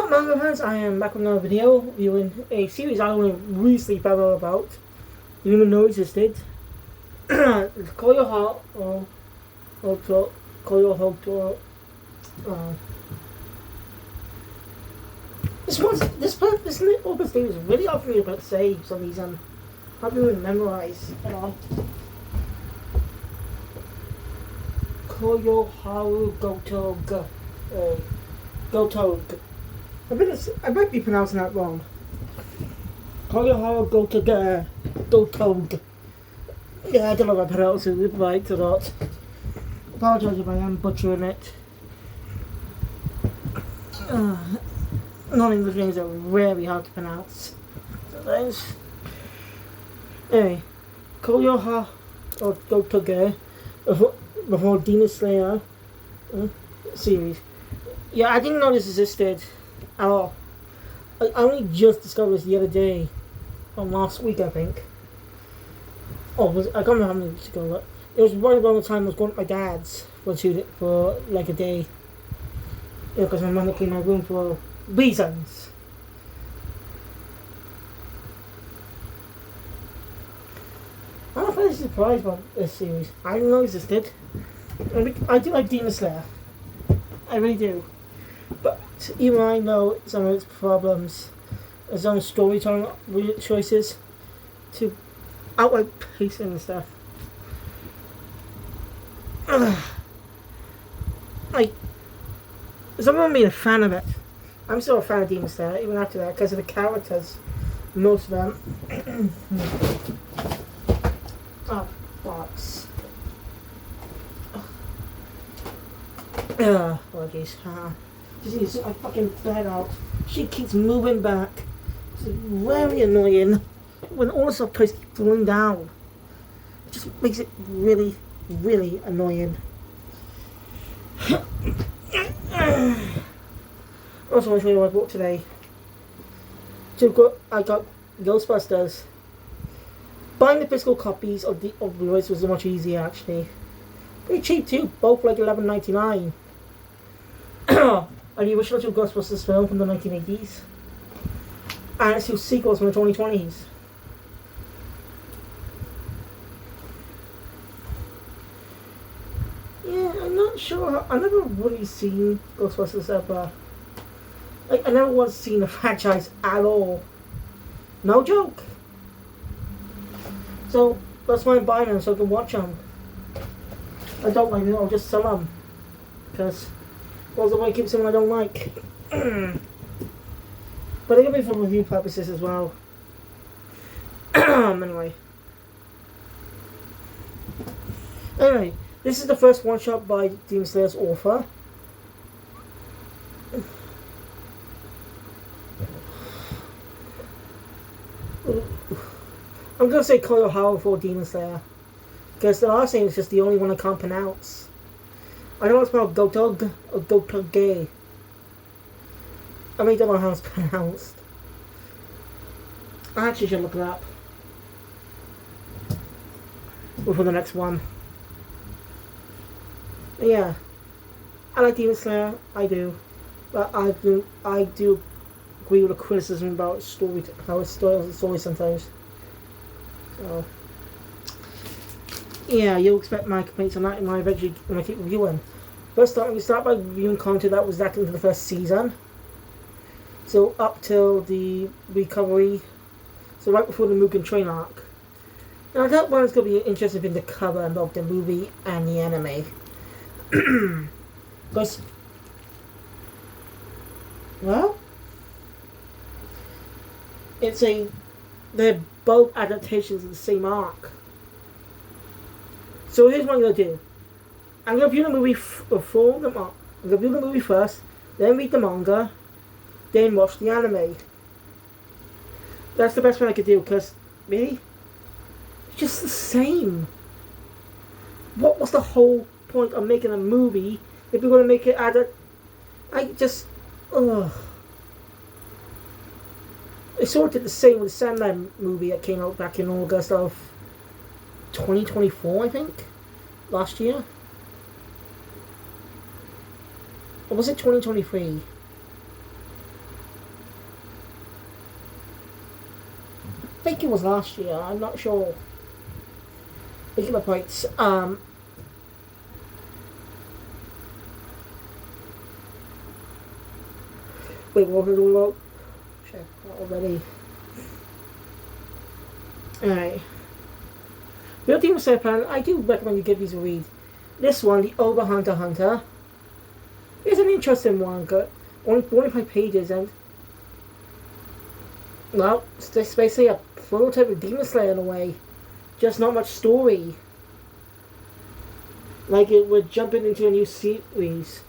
up, manga fans? I am back with another video reviewing a series I only recently found out about. Didn't even know existed. It's Koyoharu. Koyoharu. This open stage is really hard for me to say for some reason. I can't even memorize at all. Koyoharu Gotouge. Gotouge. I might be pronouncing that wrong. Koyoharu Gotouge. Yeah, I don't know if I pronounced it right or not. Apologise if I am butchering it. Non-English names are very hard to pronounce. Sometimes. Anyway, Koyoharu Gotouge before Demon Slayer series. Yeah, I didn't know this existed at all. I only just discovered this the other day, or last week I think. I can't remember how many weeks ago, but it was right around the time I was going to my dad's for like a day. Because my mother cleaned my room for reasons. I'm fairly surprised about this series. I didn't know it existed. I do like Demon Slayer. I really do. But even I know some of its problems, some storytelling choices, to outright pacing and stuff. Like, someone made a fan of it. I'm still a fan of Demon Slayer, even after that, because of the characters. Most of them. Oh, box. Oh, jeez. Just need to my fucking bed out. She keeps moving back. It's very annoying when all the stuff keeps falling down. It just makes it really, really annoying. Also, I'll show you what I bought today. I got Ghostbusters. Buying the physical copies of the Blu-rays was much easier, actually. Pretty cheap too, both like $11.99. And the original two Ghostbusters film from the 1980s. And it's two sequels from the 2020s. Yeah, I'm not sure. I've never really seen Ghostbusters ever. Like, I never once seen the franchise at all. No joke. So, that's why I'm buying them, so I can watch them. I don't like them, I'll just sell them. Because, what's the way I keep someone I don't like? But they're going to be for review purposes as well. Anyway, this is the first one-shot by Demon Slayer's author. I'm going to say Koyoharu for Demon Slayer. Because the last name is just the only one I can't pronounce. I know it's spelled Gotouge or Gotouge. I really don't know how it's pronounced. I actually should look it up. Before the next one. But yeah. I like Demon Slayer, I do. But I do agree with the criticism about how it's story sometimes. So, yeah, you'll expect my complaints on that when I keep reviewing. First we start by reviewing content that was back into the first season. So up till the recovery. So right before the Mugen Train arc. And I thought one was going to be interesting in the cover of both the movie and the anime. Because, well, they're both adaptations of the same arc. So here's what I'm going to do. I'm going to view the movie I'm going to view the movie first, then read the manga, then watch the anime. That's the best way I could do, because, really, it's just the same. What was the whole point of making a movie if you're going to make it ugh. They sort of did the same with the Sandman movie that came out back in August of 2024, I think? Last year? Or was it 2023? think it was last year. I'm not sure. Thinking my points. Wait, what was it all about? Check already. Alright. Real Demon Slayer fan, I do recommend you give these a read. This one, the Overhunter, is an interesting one. Got only 45 pages and, well, it's just basically a prototype of Demon Slayer in a way. Just not much story. Like it would jumping into a new series.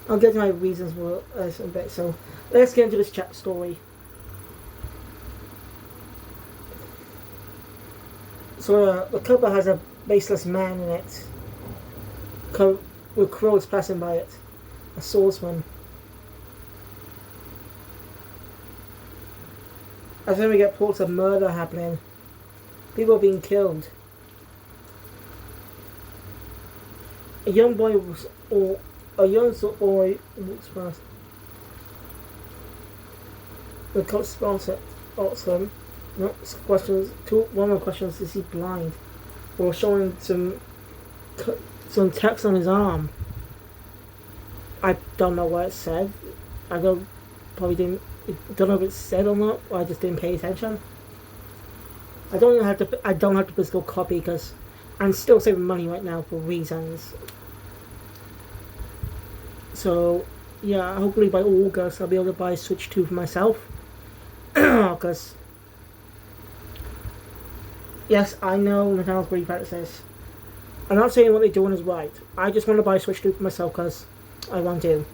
I'll get to my reasons for this in a bit, so let's get into this chat story. So the cover has a baseless man in it, with crows passing by it, a swordsman. I think we get reports of murder happening. People are being killed. A young boy walks past. The coach spots him. One of the questions is he blind, or showing some text on his arm. I don't know what it said. I don't know if it's said or not, or I just didn't pay attention. I don't have to physical copy because I'm still saving money right now for reasons. So yeah, hopefully by August I'll be able to buy Switch 2 for myself. Because yes, I know Nintendo's greedy practices. I'm not saying what they're doing is right. I just want to buy Switch 2 for myself because I want to.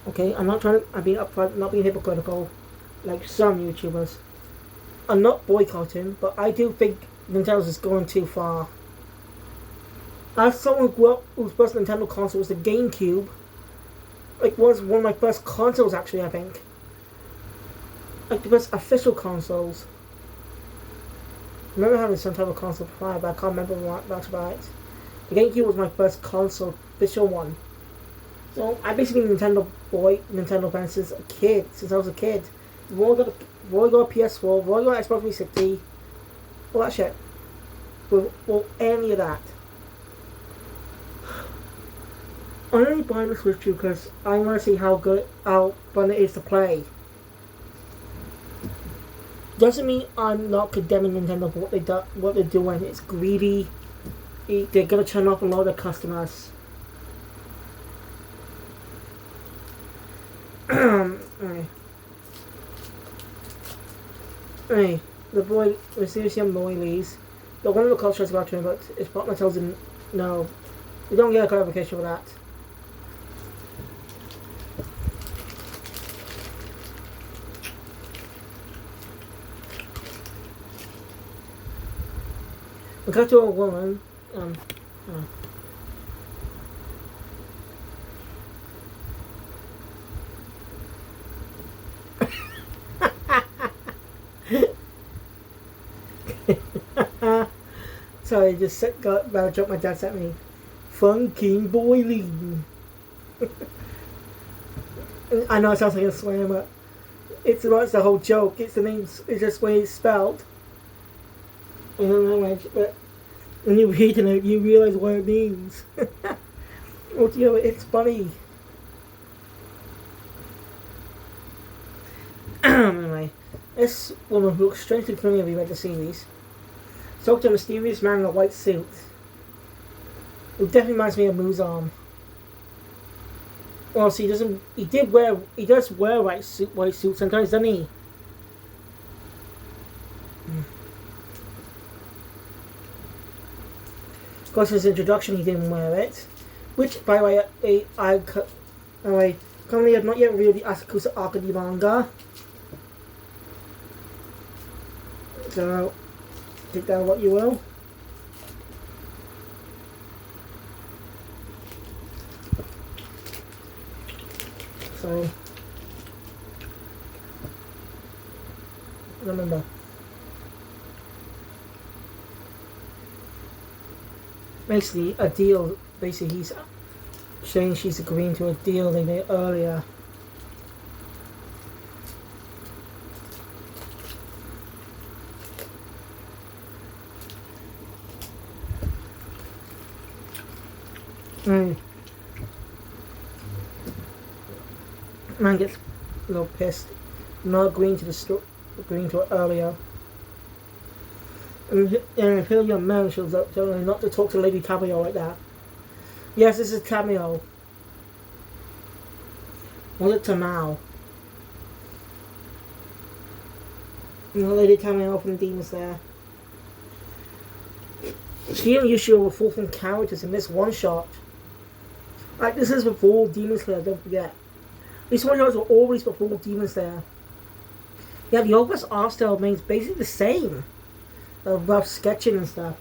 Okay, I'm being upfront, not being hypocritical, like some YouTubers. I'm not boycotting, but I do think Nintendo's is going too far. As someone who grew up whose first Nintendo console was the GameCube, it was one of my first consoles actually, I think. Like the first official consoles. I remember having some type of console prior, but I can't remember much about it. The GameCube was my first console, official one. So I basically been Nintendo fan since I was a kid. We've all got a PS4, we've all got Xbox 360, all that shit. Well, any of that. I'm only buying the Switch 2 because I want to see how fun it is to play. Doesn't mean I'm not condemning Nintendo for what they're doing. It's greedy. They're gonna turn off a lot of customers. Hey, the mysterious young boy leaves. But one of the cops tries to go after him, but his partner tells him no. We don't get a clarification for that. We cut to a woman. Sorry, got about to joke my dad sent me. Funking boiling. I know it sounds like a swear, but it's the whole joke. It's the names. It's just the way it's spelled. But when you read it, you realize what it means. Altogether, it's funny. Anyway, this woman who looks strangely familiar if you read the series spoke to a mysterious man in a white suit. It definitely reminds me of Muzan. Well, see, he does wear white suit sometimes, doesn't he? Of course, his introduction, he didn't wear it. Which, by the way, currently have not yet read the Asakusa arc of the manga. So, take down what you will. So, remember. Basically, a deal. Basically, he's saying she's agreeing to a deal they made earlier. Mm. Man gets a little pissed. Not agreeing to agreeing to it earlier. And Imperial Man shows up telling her not to talk to Lady Cameo like that. Yes, this is Cameo. Was it Tamao? Lady Cameo from Demon Slayer. She and Yushiro were full from characters in this one shot. Like, this is before Demon Slayer, don't forget. These one shots were always before Demon Slayer. Yeah, the Opus art style remains basically the same. Rough sketching and stuff.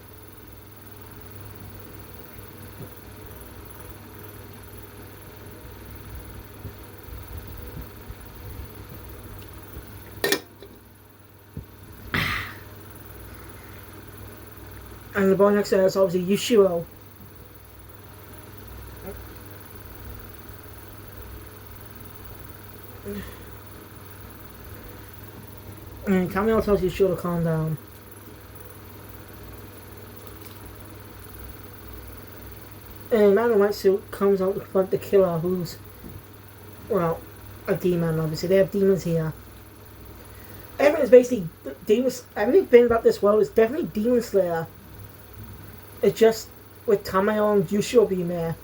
And the boy next to her is obviously Yushiro. And Cameo tells Yushiro to calm down. And Man in White Suit comes out to confront the killer, who's, well, a demon, obviously. They have demons here. Everything is basically demons. Everything about this world is definitely Demon Slayer. It's just with Tamayo and Yushiro being there.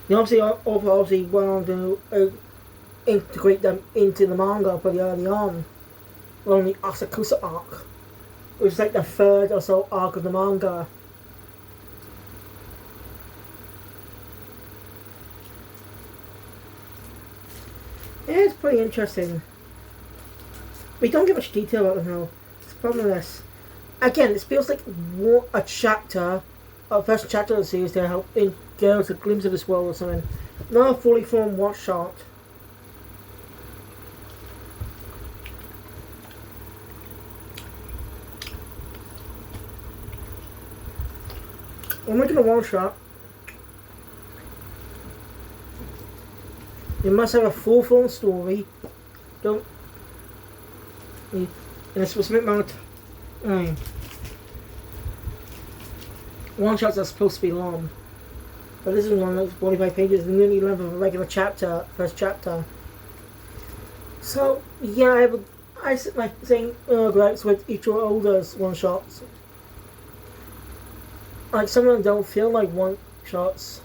They obviously went on to integrate them into the manga pretty early on. On the Asakusa arc, which is like the third or so arc of the manga. Yeah, it's pretty interesting. We don't get much detail about it now. It's probably this. Again, this feels like a chapter, a first chapter of the series to help give us a glimpse of this world or something. Not a fully formed one shot. When making a one shot, you must have a full formed story. Don't. In a specific amount of time. One shots are supposed to be long, but this is one that's 45 pages, and nearly 11 of a regular chapter, first chapter. So yeah, I like saying gripes with Ichiro Oda's one shots. Like, some of them don't feel like one shots.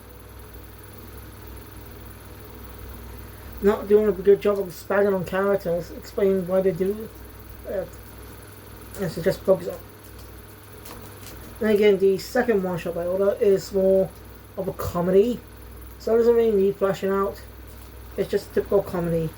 Not doing a good job of expanding on characters, explaining why they do it. And so just focus on. And again, the second one shot by Oda is more of a comedy. So it doesn't really need flashing out. It's just typical comedy.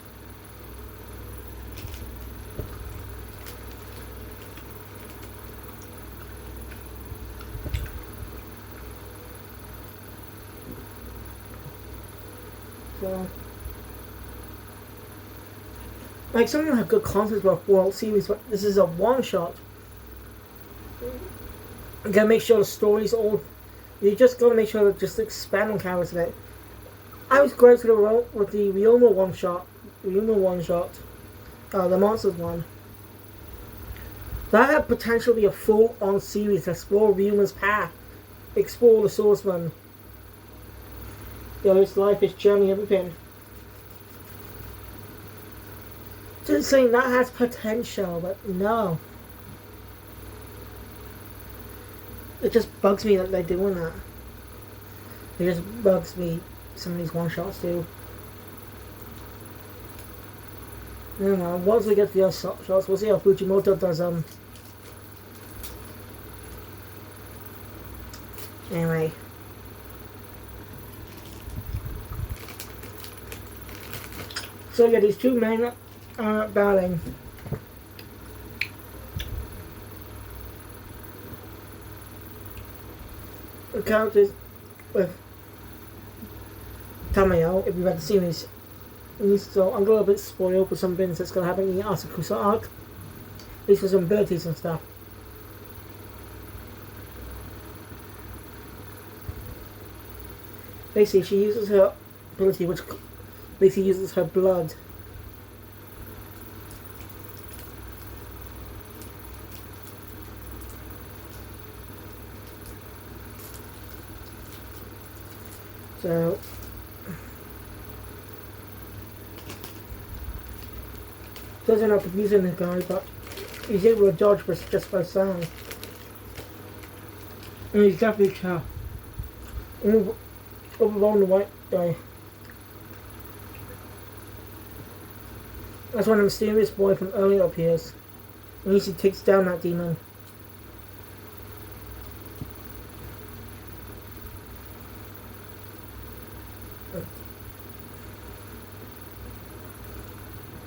So, like, some of them have good concepts about World Series, but this is a one shot. You gotta make sure the story's all. You just gotta make sure to just expand on characters a bit. I was great with the Ryoma one shot. The Monsters one. That had potential to be a full on series to explore Ryuma's path, explore the swordsman. His life, his journey, everything. Just saying that has potential, but no. It just bugs me that they're doing that. It just bugs me, some of these one-shots do. I don't know, once we get the other shots, we'll see how Fujimoto does them. Anyway. So yeah, these two men are battling. The characters with Tamayo, if you read the series. So I'm a little bit spoiled for some things that's going to happen in the Asakusa arc. At least for some abilities and stuff. Basically, she uses her ability, which basically uses her blood. So doesn't have to be using the guy, but he's able to dodge just by sound. And he's definitely tough. Overrun the white guy. That's when the mysterious boy from earlier appears. And he takes down that demon.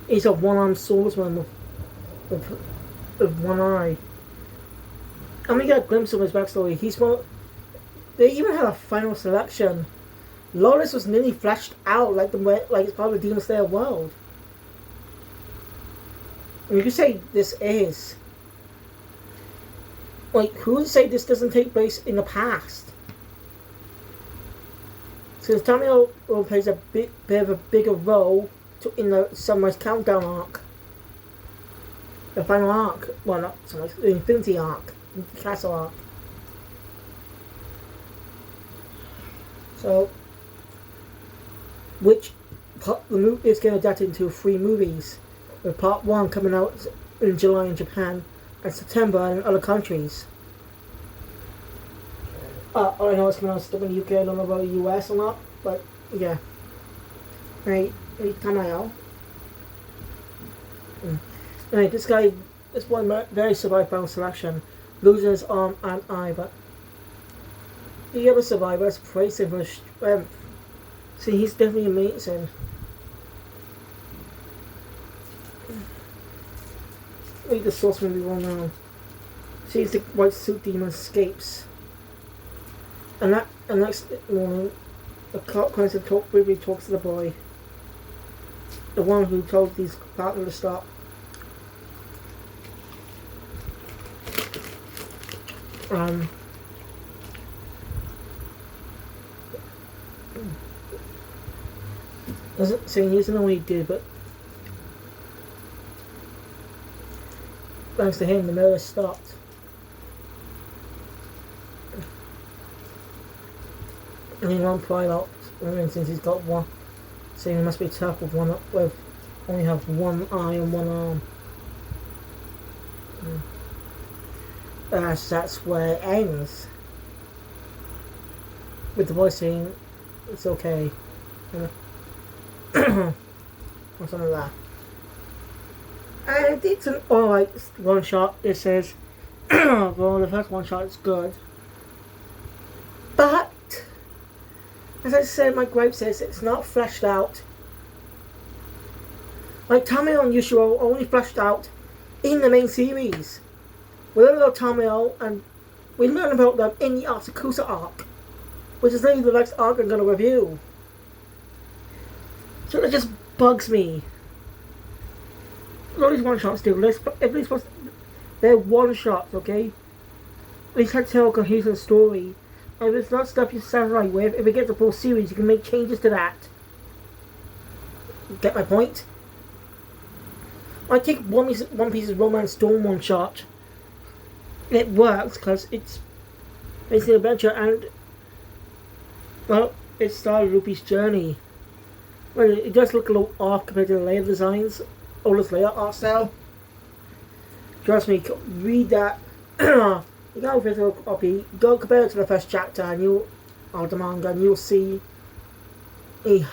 He's a one-armed swordsman with one eye. And we get a glimpse of his backstory. They even had a final selection. Loris was nearly fleshed out like it's part of the Demon Slayer world. And you could say this is. Like, who would say this doesn't take place in the past? Since Tamio plays a bit of a bigger role in the Sunrise Countdown arc. The final arc. Well, not Sunrise, the Infinity arc. The Castle arc. So, which part the movie is going to adapt into 3 movies, with part 1 coming out in July in Japan and September in other countries. All I know is coming out stuff in the UK. I don't know about the US or not, but yeah. Right, Tamayo. Anyway, this boy very survived by selection, losing his arm and eye, but the other survivors praise him for his strength. See, he's definitely amazing. Read the source maybe well known. Sees the white suit demon escapes. And next morning, the cop comes and briefly talks to the boy. The one who told his partner to stop. Doesn't say he doesn't know what he did, but thanks to him, the murder stopped. And he won't cry out, since he's got one, saying he must be tough with only have one eye and one arm. That's where it ends. With the boy saying, it's okay. Or something like that. And it's an alright one shot. It says, well, the first one shot is good. But, as I said, my gripe says it's not fleshed out. Like Tamio and Yushiro are only fleshed out in the main series. We learn about Tamio and we learn about them in the Asakusa arc, which is literally the next arc I'm going to review. So that just bugs me. All these one shots do. They're one shots, okay? At least I tell a cohesive story. And if it's not stuff you're satisfied with, if it gets a full series, you can make changes to that. Get my point? I take One Piece's Romance Storm one shot. It works because it's an adventure and, well, it started Ruby's journey. Well, it does look a little off compared to the layer designs, all this layer art style. Trust me, read that. You go physical copy, go compare it to the first chapter of the manga, and you'll see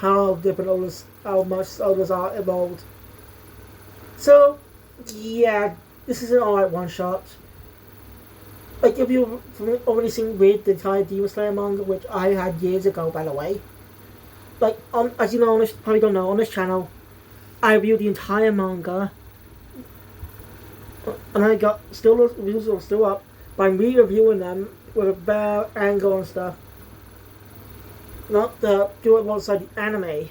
how different how much all this art evolved. So, yeah, this is an alright one shot. Like, if you've already read the entire Demon Slayer manga, which I had years ago, by the way. Like, as you know, probably don't know, on this channel, I reviewed the entire manga. And I got, those reviews are still up, but I'm re-reviewing them with a better angle and stuff. Not do it alongside the anime.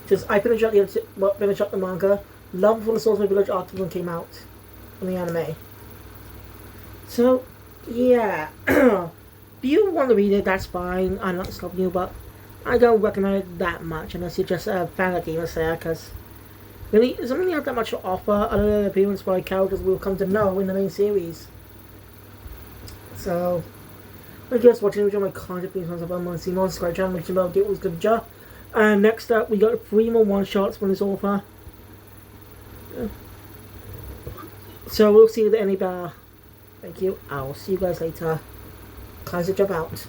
Because I finished up the manga, long before the Swordsman Village Arc came out in the anime. So, yeah. If you want to read it, that's fine. I'm not stopping you, but I don't recommend it that much unless you're just a fan of Demon Slayer, because really, there's really not that much to offer other than the appearance by characters we'll come to know in the main series. So, Thank you guys for watching. Enjoy my content. Please thumbs up on my channel. Subscribe channel. Make sure you get what's good job. And next up, we got 3 more one-shots when it's over. So we'll see you at any bar. Thank you. I'll see you guys later. Kaiser, jump out.